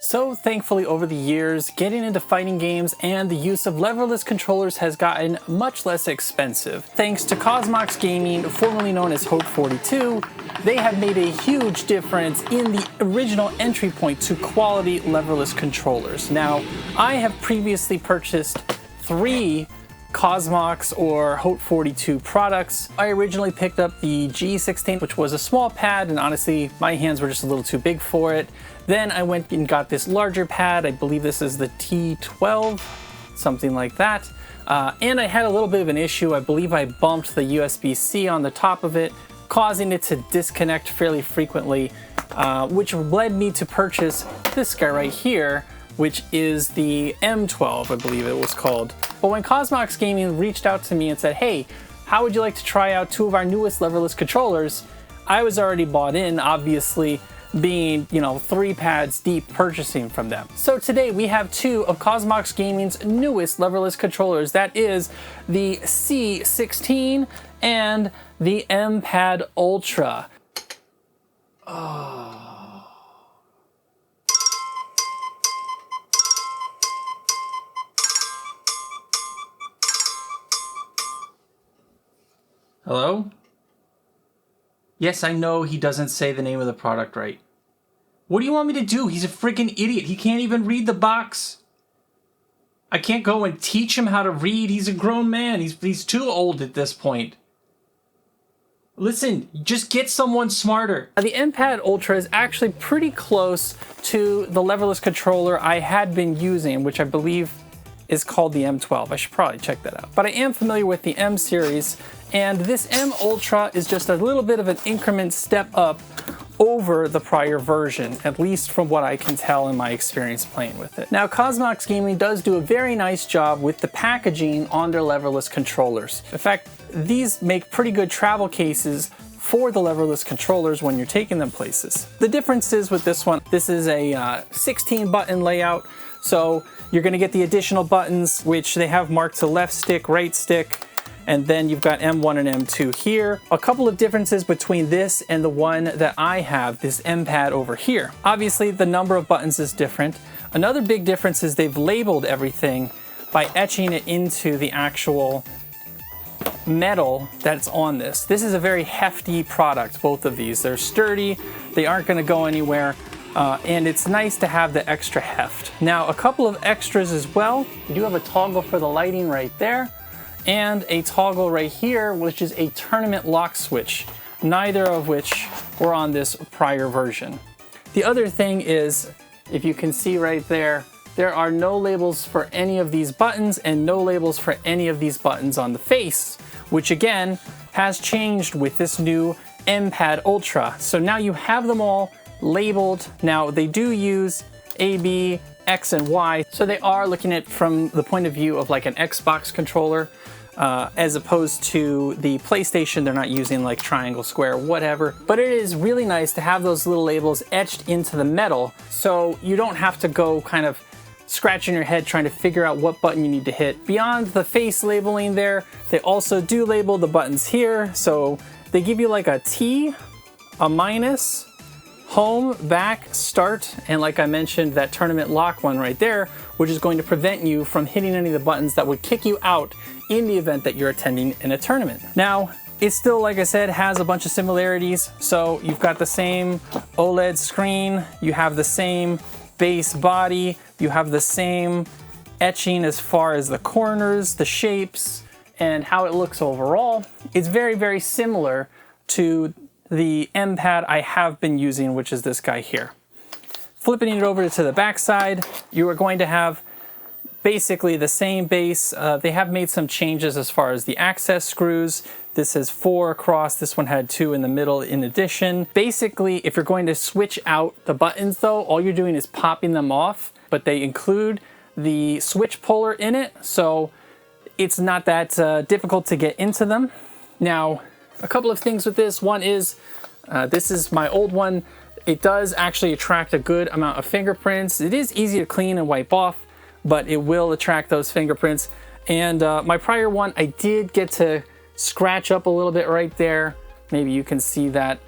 So thankfully over the years, getting into fighting games and the use of leverless controllers has gotten much less expensive. Thanks to Cosmox Gaming, formerly known as Haute42, they have made a huge difference in the original entry point to quality leverless controllers. Now, I have previously purchased 3 Cosmox or Haute42 products. I originally picked up the G16, which was a small pad, and honestly, my hands were just a little too big for it. Then I went and got this larger pad. I believe this is the T12, something like that. And I had a little bit of an issue. I believe I bumped the USB-C on the top of it, causing it to disconnect fairly frequently, which led me to purchase this guy right here, which is the M12, I believe it was called. But when Cosmox Gaming reached out to me and said, hey, how would you like to try out 2 of our newest leverless controllers? I was already bought in, obviously, being, 3 pads deep purchasing from them. So today we have 2 of Cosmox Gaming's newest leverless controllers. That is the C16 and the MPad Ultra. Hello? Yes, I know he doesn't say the name of the product right. What do you want me to do? He's a freaking idiot. He can't even read the box. I can't go and teach him how to read. He's a grown man. He's too old at this point. Listen, just get someone smarter. The MPad Ultra is actually pretty close to the leverless controller I had been using, which I believe is called the M12. I should probably check that out. But I am familiar with the M series, and this M Ultra is just a little bit of an increment step up over the prior version, at least from what I can tell in my experience playing with it. Now, Cosmox Gaming does do a very nice job with the packaging on their leverless controllers. In fact, these make pretty good travel cases for the leverless controllers when you're taking them places. The difference is with this one, this is a 16 button layout, so you're gonna get the additional buttons, which they have marked to left stick, right stick, and then you've got M1 and M2 here. A couple of differences between this and the one that I have, this MPad over here. Obviously, the number of buttons is different. Another big difference is they've labeled everything by etching it into the actual metal that's on this. This is a very hefty product, both of these. They're sturdy, they aren't gonna go anywhere, and it's nice to have the extra heft. Now, a couple of extras as well. You do have a toggle for the lighting right there, and a toggle right here, which is a tournament lock switch, neither of which were on this prior version. The other thing is, if you can see right there, there are no labels for any of these buttons and no labels for any of these buttons on the face, which again has changed with this new MPad Ultra. So now you have them all labeled. Now they do use A, B, X, and Y, so they are looking at it from the point of view of like an Xbox controller, as opposed to the PlayStation. They're not using like triangle, square, whatever. But it is really nice to have those little labels etched into the metal, so you don't have to go kind of scratching your head trying to figure out what button you need to hit. Beyond the face labeling there, they also do label the buttons here. So they give you like a T, a minus, home, back, start, and like I mentioned, that tournament lock one right there, which is going to prevent you from hitting any of the buttons that would kick you out in the event that you're attending in a tournament. Now, it still, like I said, has a bunch of similarities. So you've got the same OLED screen, you have the same base body, you have the same etching as far as the corners, the shapes, and how it looks overall. It's very, very similar to the MPad I have been using, which is this guy here. Flipping it over to the back side, you are going to have basically the same base. They have made some changes as far as the access screws. This has 4 across, this one had 2 in the middle in addition. Basically, if you're going to switch out the buttons though, all you're doing is popping them off, but they include the switch puller in it, so it's not that difficult to get into them. Now, a couple of things with this. One is, this is my old one. It does actually attract a good amount of fingerprints. It is easy to clean and wipe off, but it will attract those fingerprints. And my prior one, I did get to scratch up a little bit right there. Maybe you can see that.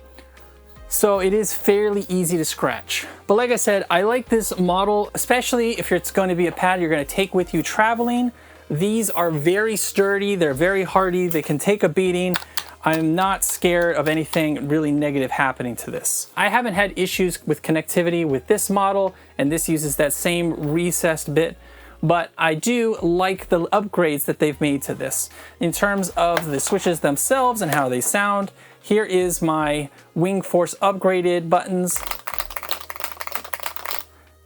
So it is fairly easy to scratch. But like I said, I like this model, especially if it's going to be a pad you're going to take with you traveling. These are very sturdy, they're very hardy, they can take a beating. I'm not scared of anything really negative happening to this. I haven't had issues with connectivity with this model, and this uses that same recessed bit, but I do like the upgrades that they've made to this. In terms of the switches themselves and how they sound, here is my Wing Force upgraded buttons.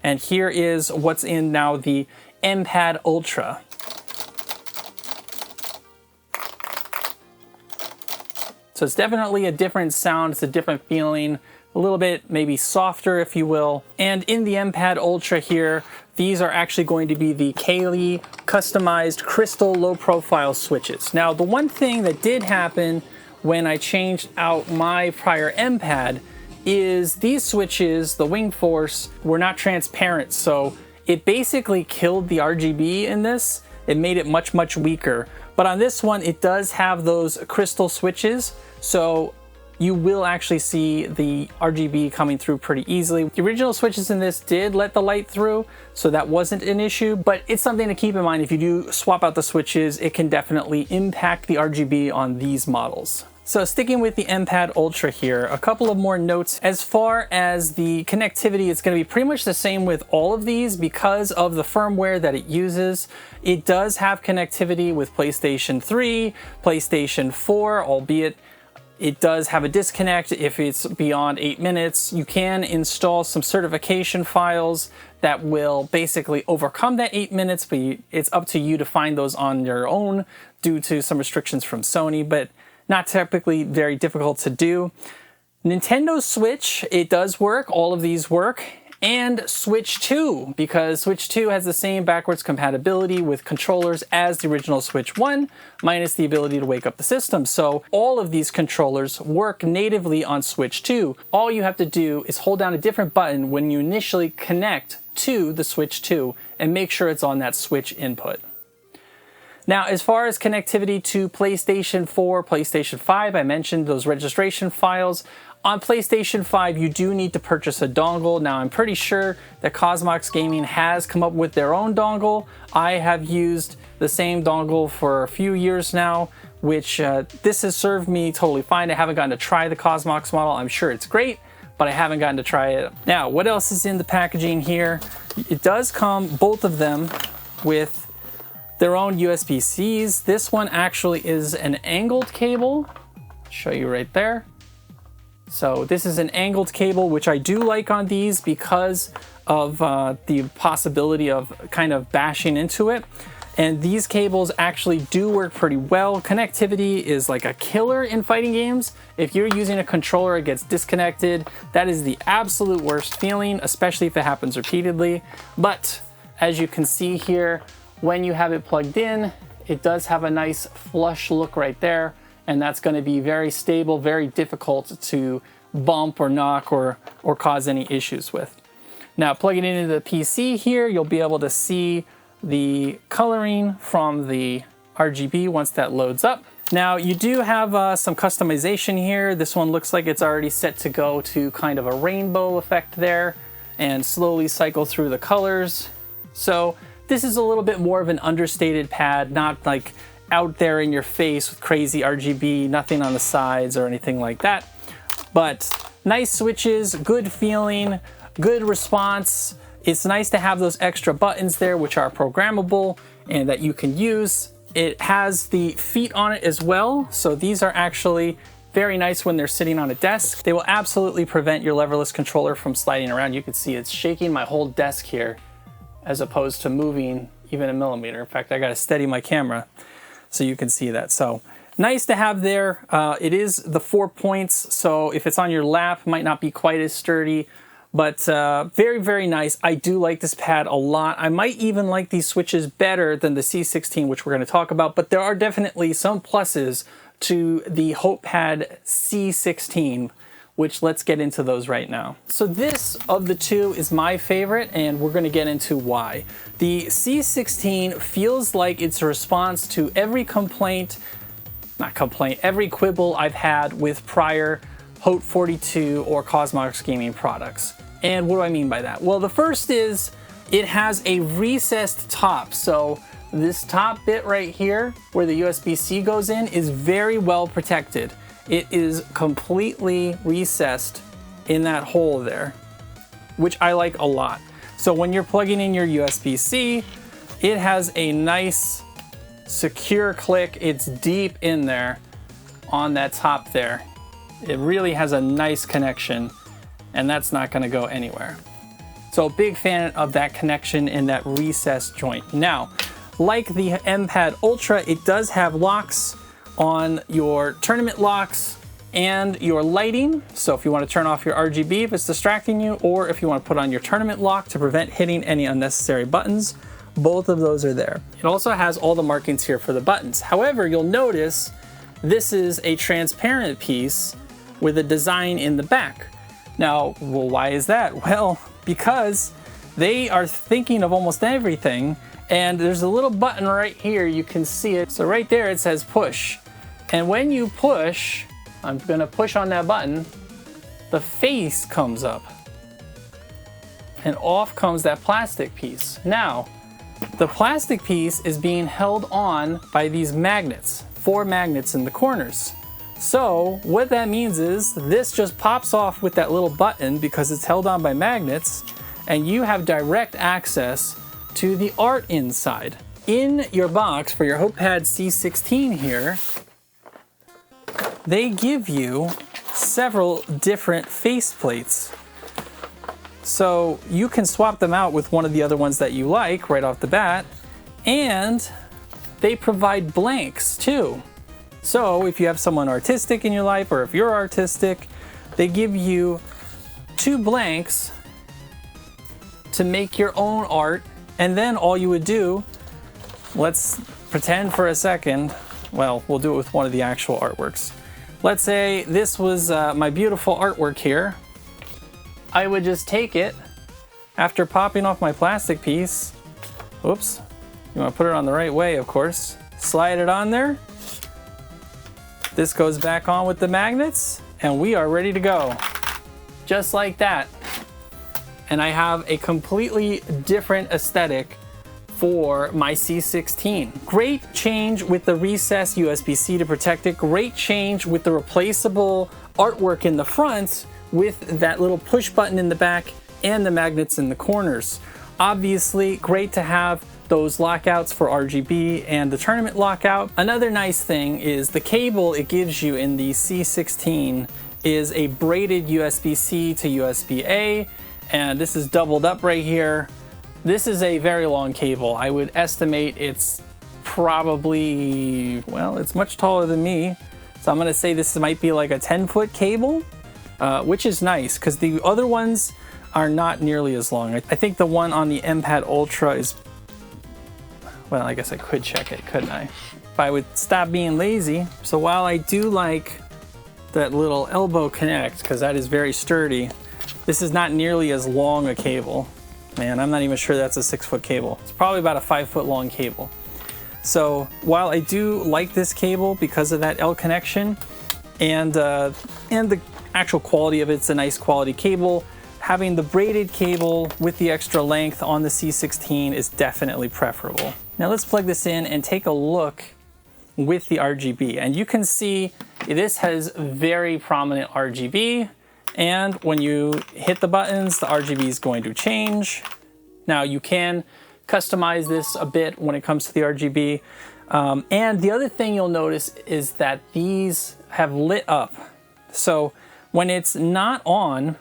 And here is what's in now the MPad Ultra. So it's definitely a different sound, it's a different feeling, a little bit maybe softer if you will. And in the MPad Ultra here, these are actually going to be the Kaylee customized crystal low profile switches. Now the one thing that did happen when I changed out my prior MPad is these switches, the Wing Force, were not transparent. So it basically killed the RGB in this. It made it much, much weaker. But on this one, it does have those crystal switches. So you will actually see the RGB coming through pretty easily. The original switches in this did let the light through, so that wasn't an issue, but it's something to keep in mind. If you do swap out the switches, it can definitely impact the RGB on these models. So sticking with the MPad Ultra here, a couple of more notes. As far as the connectivity, it's going to be pretty much the same with all of these because of the firmware that it uses. It does have connectivity with PlayStation 3, PlayStation 4, albeit it does have a disconnect if it's beyond 8 minutes. You can install some certification files that will basically overcome that 8 minutes, but it's up to you to find those on your own due to some restrictions from Sony, but not typically very difficult to do. Nintendo Switch, it does work, all of these work, and Switch 2, because Switch 2 has the same backwards compatibility with controllers as the original Switch 1, minus the ability to wake up the system. So all of these controllers work natively on Switch 2. All you have to do is hold down a different button when you initially connect to the Switch 2 and make sure it's on that Switch input. Now, as far as connectivity to PlayStation 4, PlayStation 5, I mentioned those registration files. On PlayStation 5, you do need to purchase a dongle. Now, I'm pretty sure that Cosmox Gaming has come up with their own dongle. I have used the same dongle for a few years now, which this has served me totally fine. I haven't gotten to try the Cosmox model. I'm sure it's great, but I haven't gotten to try it. Now, what else is in the packaging here? It does come, both of them, with their own USB-Cs. This one actually is an angled cable. I'll show you right there. So this is an angled cable, which I do like on these because of the possibility of kind of bashing into it. And these cables actually do work pretty well. Connectivity is like a killer in fighting games. If you're using a controller, it gets disconnected. That is the absolute worst feeling, especially if it happens repeatedly. But as you can see here, when you have it plugged in, it does have a nice flush look right there, and that's going to be very stable, very difficult to bump or knock or cause any issues with. Now, plugging it into the PC here, you'll be able to see the coloring from the RGB once that loads up. Now, you do have some customization here. This one looks like it's already set to go to kind of a rainbow effect there and slowly cycle through the colors. So this is a little bit more of an understated pad, not like out there in your face with crazy RGB, nothing on the sides or anything like that. But nice switches, good feeling, good response. It's nice to have those extra buttons there, which are programmable and that you can use. It has the feet on it as well. So these are actually very nice when they're sitting on a desk. They will absolutely prevent your leverless controller from sliding around. You can see it's shaking my whole desk here, as opposed to moving even a millimeter. In fact, I gotta steady my camera so you can see that. So nice to have there. It is the 4 points, so if it's on your lap, it might not be quite as sturdy, but very, very nice. I do like this pad a lot. I might even like these switches better than the C16, which we're gonna talk about, but there are definitely some pluses to the Hautepad C16, which let's get into those right now. So this of the two is my favorite, and we're gonna get into why. The C16 feels like it's a response to every every quibble I've had with prior Haute42 or Cosmox gaming products. And what do I mean by that? Well, the first is it has a recessed top. So this top bit right here where the USB-C goes in is very well protected. It is completely recessed in that hole there, which I like a lot. So when you're plugging in your USB-C, it has a nice secure click. It's deep in there on that top there. It really has a nice connection, and that's not gonna go anywhere. So big fan of that connection in that recessed joint. Now, like the MPad Ultra, it does have locks on your tournament locks and your lighting. So if you want to turn off your RGB if it's distracting you, or if you want to put on your tournament lock to prevent hitting any unnecessary buttons, both of those are there. It also has all the markings here for the buttons. However, you'll notice this is a transparent piece with a design in the back. Now, well, why is that? Well, because they are thinking of almost everything, and there's a little button right here, you can see it. So right there it says push. And when you push, I'm gonna push on that button, the face comes up. And off comes that plastic piece. Now, the plastic piece is being held on by these magnets, 4 magnets in the corners. So what that means is this just pops off with that little button because it's held on by magnets, and you have direct access to the art inside. In your box for your Hautepad C16 here, they give you several different face plates. So you can swap them out with one of the other ones that you like right off the bat, and they provide blanks too. So if you have someone artistic in your life, or if you're artistic, they give you 2 blanks to make your own art. And then all you would do, let's pretend for a second, well, we'll do it with one of the actual artworks. Let's say this was my beautiful artwork here. I would just take it after popping off my plastic piece. Oops, you want to put it on the right way, of course. Slide it on there. This goes back on with the magnets, and we are ready to go. Just like that. And I have a completely different aesthetic for my C16. Great change with the recessed USB-C to protect it. Great change with the replaceable artwork in the front with that little push button in the back and the magnets in the corners. Obviously, great to have those lockouts for RGB and the tournament lockout. Another nice thing is the cable it gives you in the C16 is a braided USB-C to USB-A, and this is doubled up right here. This is a very long cable. I would estimate it's probably, well, it's much taller than me. So I'm gonna say this might be like a 10-foot cable, which is nice because the other ones are not nearly as long. I think the one on the MPad Ultra is, well, I guess I could check it, couldn't I? If I would stop being lazy. So while I do like that little elbow connect, because that is very sturdy, this is not nearly as long a cable. Man, I'm not even sure that's a 6-foot cable. It's probably about a 5-foot long cable. So while I do like this cable because of that L connection and the actual quality of it's a nice quality cable, having the braided cable with the extra length on the C16 is definitely preferable. Now let's plug this in and take a look with the RGB. And you can see this has very prominent RGB. And when you hit the buttons, the RGB is going to change. Now you can customize this a bit when it comes to the RGB. And the other thing you'll notice is that these have lit up. So when it's not on,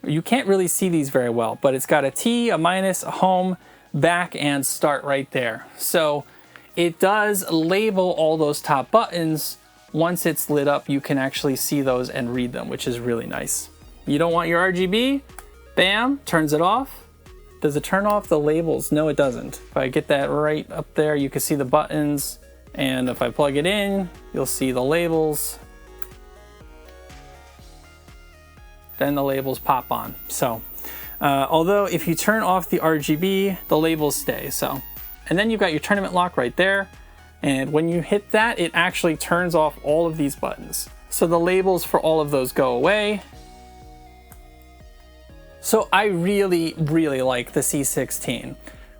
you can't really see these very well, but it's got a T, a minus, a home, back, and start right there. So it does label all those top buttons. Once it's lit up, you can actually see those and read them, which is really nice. You don't want your RGB? Bam, turns it off. Does it turn off the labels? No, it doesn't. If I get that right up there, you can see the buttons. And if I plug it in, you'll see the labels. Then the labels pop on. So, although if you turn off the RGB, the labels stay. So, and then you've got your tournament lock right there. And when you hit that, it actually turns off all of these buttons. So the labels for all of those go away. So I really, really like the C16.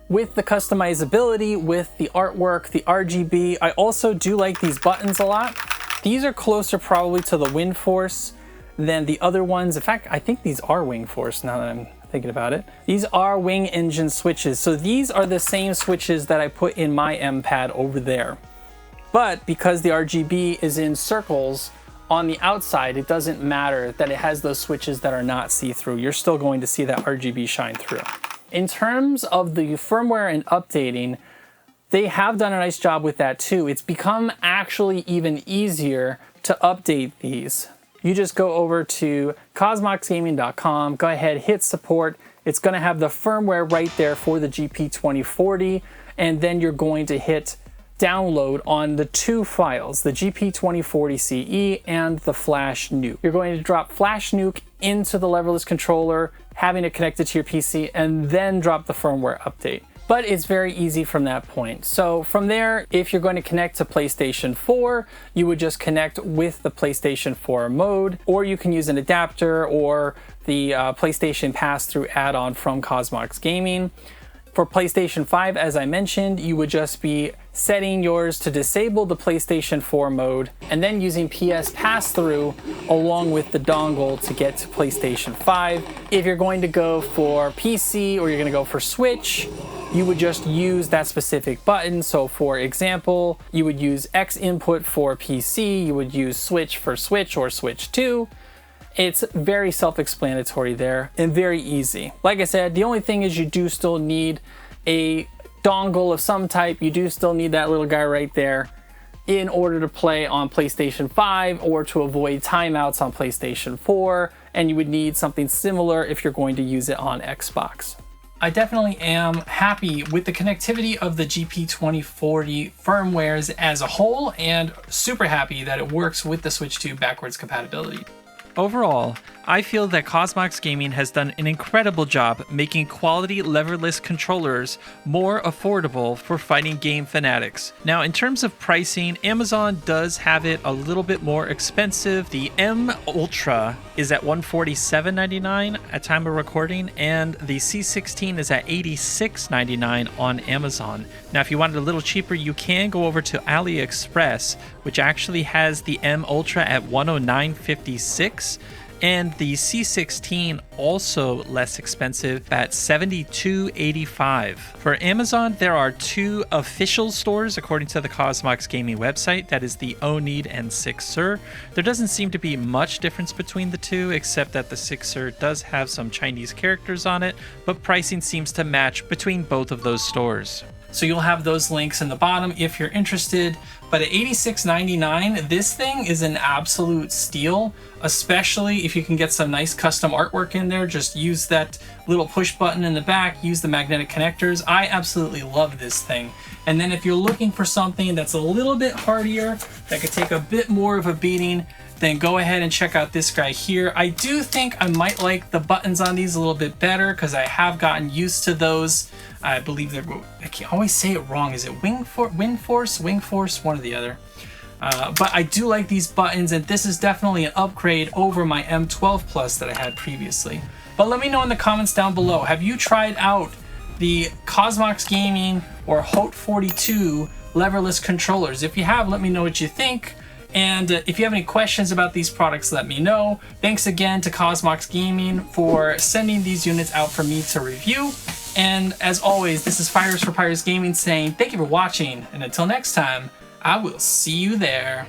With the customizability, with the artwork, the RGB, I also do like these buttons a lot. These are closer probably to the Wind Force than the other ones. In fact, I think these are Wing Force now that I'm thinking about it. These are wing engine switches. So these are the same switches that I put in my MPad over there. But because the RGB is in circles on the outside, it doesn't matter that it has those switches that are not see-through. You're still going to see that RGB shine through. In terms of the firmware and updating, they have done a nice job with that too. It's become actually even easier to update these. You just go over to cosmoxgaming.com, go ahead, hit support. It's gonna have the firmware right there for the GP2040, and then you're going to hit download on the two files, the GP2040CE and the Flash Nuke. You're going to drop Flash Nuke into the leverless controller, having it connected to your PC, and then drop the firmware update. But it's very easy from that point. So from there, if you're going to connect to PlayStation 4, you would just connect with the PlayStation 4 mode, or you can use an adapter or the PlayStation pass-through add-on from Cosmox Gaming. For PlayStation 5, as I mentioned, you would just be setting yours to disable the PlayStation 4 mode and then using PS pass-through along with the dongle to get to PlayStation 5. If you're going to go for PC or you're going to go for Switch, you would just use that specific button. So for example, you would use X input for PC, you would use Switch for Switch or Switch 2. It's very self-explanatory there and very easy. Like I said, the only thing is you do still need a dongle of some type. You do still need that little guy right there in order to play on PlayStation 5 or to avoid timeouts on PlayStation 4. And you would need something similar if you're going to use it on Xbox. I definitely am happy with the connectivity of the GP2040 firmwares as a whole, and super happy that it works with the Switch 2 backwards compatibility. Overall, I feel that Cosmox Gaming has done an incredible job making quality leverless controllers more affordable for fighting game fanatics. Now, in terms of pricing, Amazon does have it a little bit more expensive. The M Ultra is at $147.99 at time of recording, and the C16 is at $86.99 on Amazon. Now, if you want it a little cheaper, you can go over to AliExpress, which actually has the M Ultra at $109.56. And the C16 also less expensive at $72.85. For Amazon, there are two official stores according to the Cosmox Gaming website. That is the Onid and Sixer. There doesn't seem to be much difference between the two, except that the Sixer does have some Chinese characters on it, but pricing seems to match between both of those stores. So you'll have those links in the bottom if you're interested. But at $86.99, this thing is an absolute steal, especially if you can get some nice custom artwork in there. Just use that little push button in the back, use the magnetic connectors. I absolutely love this thing. And then if you're looking for something that's a little bit hardier, that could take a bit more of a beating, then go ahead and check out this guy here. I do think I might like the buttons on these a little bit better because I have gotten used to those. I believe they're, I can always say it wrong. Is it Wind Force, one or the other? But I do like these buttons, and this is definitely an upgrade over my M12 Plus that I had previously. But let me know in the comments down below, have you tried out the Cosmox Gaming or Haute42 leverless controllers? If you have, let me know what you think. And if you have any questions about these products, let me know. Thanks again to Cosmox Gaming for sending these units out for me to review. And as always, this is Fires for Pyres Gaming saying thank you for watching, and until next time, I will see you there.